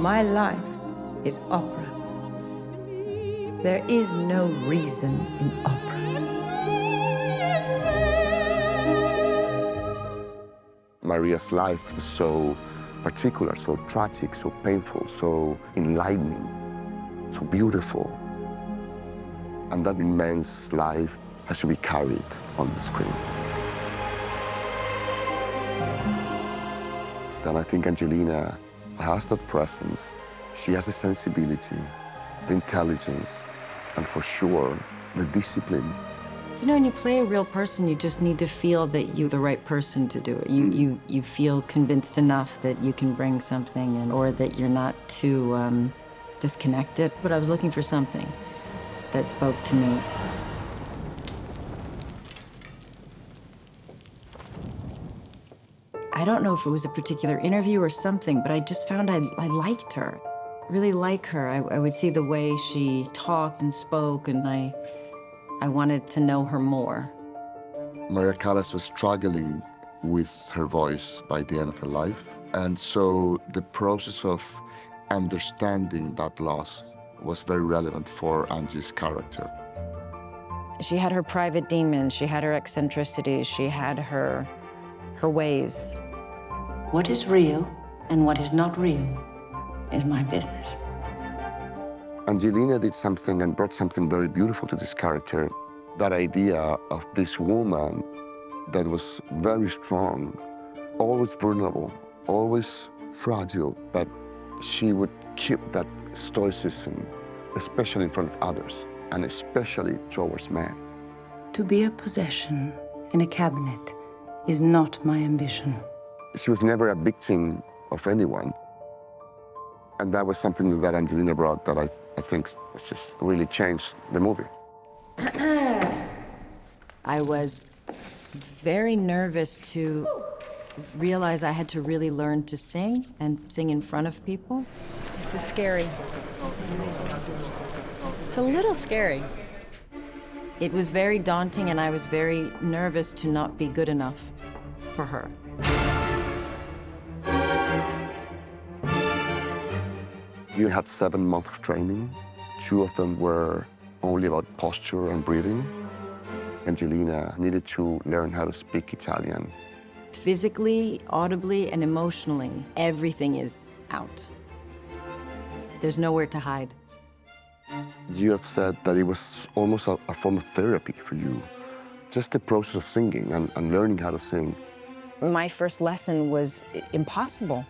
My life is opera. There is no reason in opera. Maria's life was so particular, so tragic, so painful, so enlightening, so beautiful. And that immense life has to be carried on the screen. Then I think Angelina has that presence. She has the sensibility, the intelligence, and for sure, the discipline. You know, when you play a real person, you just need to feel that you're the right person to do it. You feel convinced enough that you can bring something in, or that you're not too disconnected. But I was looking for something that spoke to me. I don't know if it was a particular interview or something, but I just found I liked her. Really like her. I would see the way she talked and spoke, and I wanted to know her more. Maria Callas was struggling with her voice by the end of her life. And so the process of understanding that loss was very relevant for Angie's character. She had her private demons, she had her eccentricities, she had her ways. What is real and what is not real is my business. Angelina did something and brought something very beautiful to this character. That idea of this woman that was very strong, always vulnerable, always fragile, but she would keep that stoicism, especially in front of others, and especially towards men. To be a possession in a cabinet is not my ambition. She was never a victim of anyone. And that was something that Angelina brought that I think just really changed the movie. I was very nervous to realize I had to really learn to sing and sing in front of people. This is scary. It's a little scary. It was very daunting, and I was very nervous to not be good enough for her. You had 7 months of training. 2 of them were only about posture and breathing. Angelina needed to learn how to speak Italian. Physically, audibly, and emotionally, everything is out. There's nowhere to hide. You have said that it was almost a form of therapy for you. Just the process of singing and learning how to sing. My first lesson was impossible.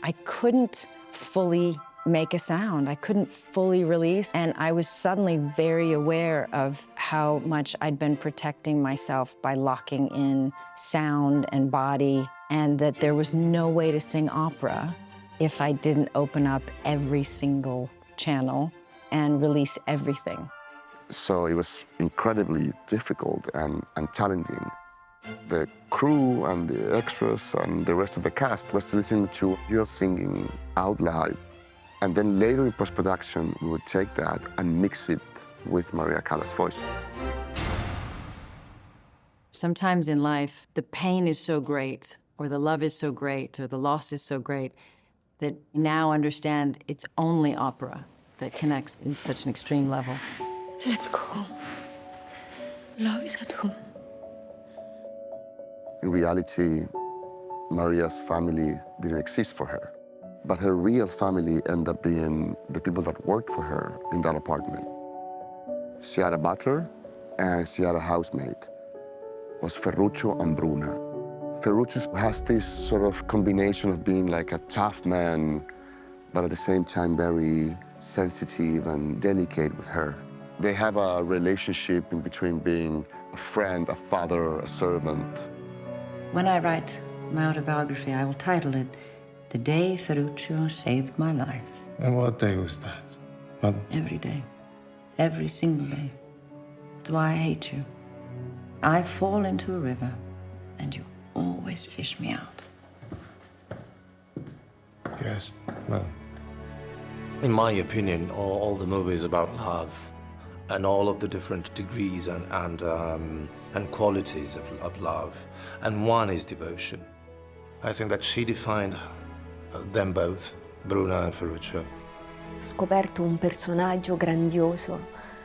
I couldn't fully make a sound. I couldn't fully release, and I was suddenly very aware of how much I'd been protecting myself by locking in sound and body, and that there was no way to sing opera if I didn't open up every single channel and release everything. So it was incredibly difficult and challenging. The crew and the extras and the rest of the cast was listening to you singing out loud. And then later in post-production, we would take that and mix it with Maria Callas' voice. Sometimes in life, the pain is so great, or the love is so great, or the loss is so great, that you now understand it's only opera that connects in such an extreme level. Let's go home. Love is at home. In reality, Maria's family didn't exist for her. But her real family ended up being the people that worked for her in that apartment. She had a butler and she had a housemaid. It was Ferruccio and Bruna. Ferruccio has this sort of combination of being like a tough man, but at the same time very sensitive and delicate with her. They have a relationship in between being a friend, a father, a servant. When I write my autobiography, I will title it The Day Ferruccio Saved My Life. And what day was that, Mother? Every day. Every single day. That's why I hate you. I fall into a river, and you always fish me out. Yes, well. In my opinion, all the movie is about love, and all of the different degrees and qualities of love. And one is devotion. I think that she defined them both Bruna and Ferruccio. Ho scoperto un personaggio grandioso,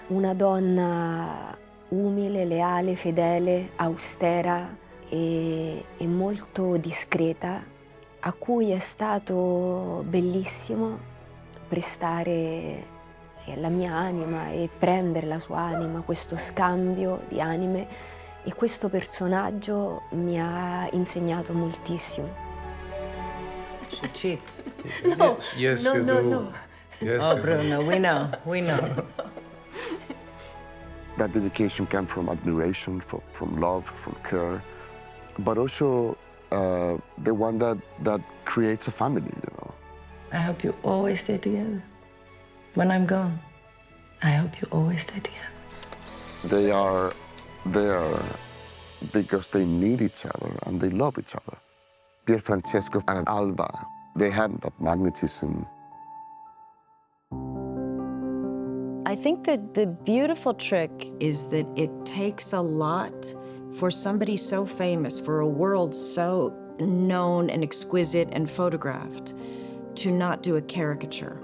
una donna umile, leale, fedele, austera e molto discreta, a cui è stato bellissimo prestare la mia anima e prendere la sua anima, questo scambio di anime, e questo personaggio mi ha insegnato moltissimo. She cheats. No, Yes, no, you no, do. no. Yes, Oh, you do. Bruno, we know, we know. That dedication came from admiration, from love, from care, but also the one that creates a family, you know. I hope you always stay together. When I'm gone, I hope you always stay together. They are there because they need each other and they love each other. Pier Francesco and Alba, they have that magnetism. I think that the beautiful trick is that it takes a lot for somebody so famous, for a world so known and exquisite and photographed, to not do a caricature.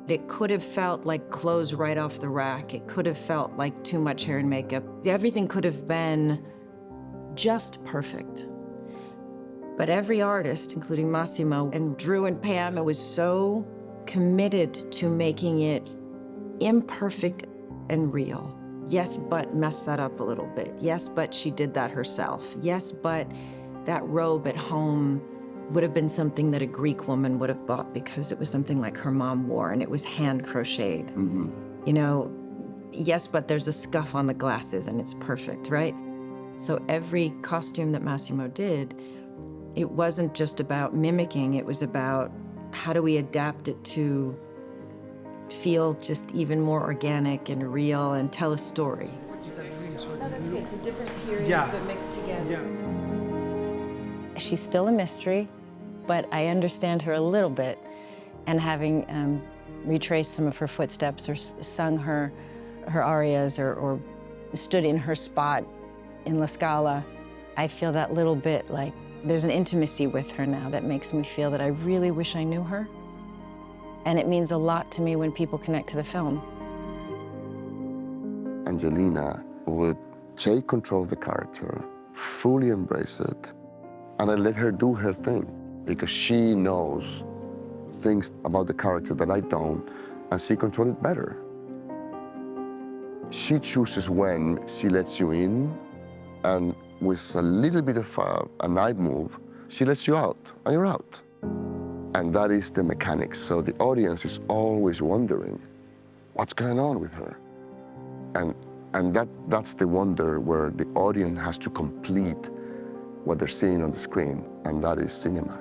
It could have felt like clothes right off the rack. It could have felt like too much hair and makeup. Everything could have been just perfect. But every artist, including Massimo and Drew and Pam, was so committed to making it imperfect and real. Yes, but messed that up a little bit. Yes, but she did that herself. Yes, but that robe at home would have been something that a Greek woman would have bought because it was something like her mom wore and it was hand crocheted. Mm-hmm. You know, yes, but there's a scuff on the glasses and it's perfect, right? So every costume that Massimo did, it wasn't just about mimicking, it was about how do we adapt it to feel just even more organic and real and tell a story. No, that's good. So different periods, but mixed together. She's still a mystery, but I understand her a little bit. And having retraced some of her footsteps or sung her arias or stood in her spot in La Scala, I feel that little bit like there's an intimacy with her now that makes me feel that I really wish I knew her. And it means a lot to me when people connect to the film. Angelina would take control of the character, fully embrace it, and I let her do her thing because she knows things about the character that I don't, and she controls it better. She chooses when she lets you in, and with a little bit of a night move, she lets you out, and you're out. And that is the mechanics. So the audience is always wondering, what's going on with her? And that's the wonder where the audience has to complete what they're seeing on the screen, and that is cinema.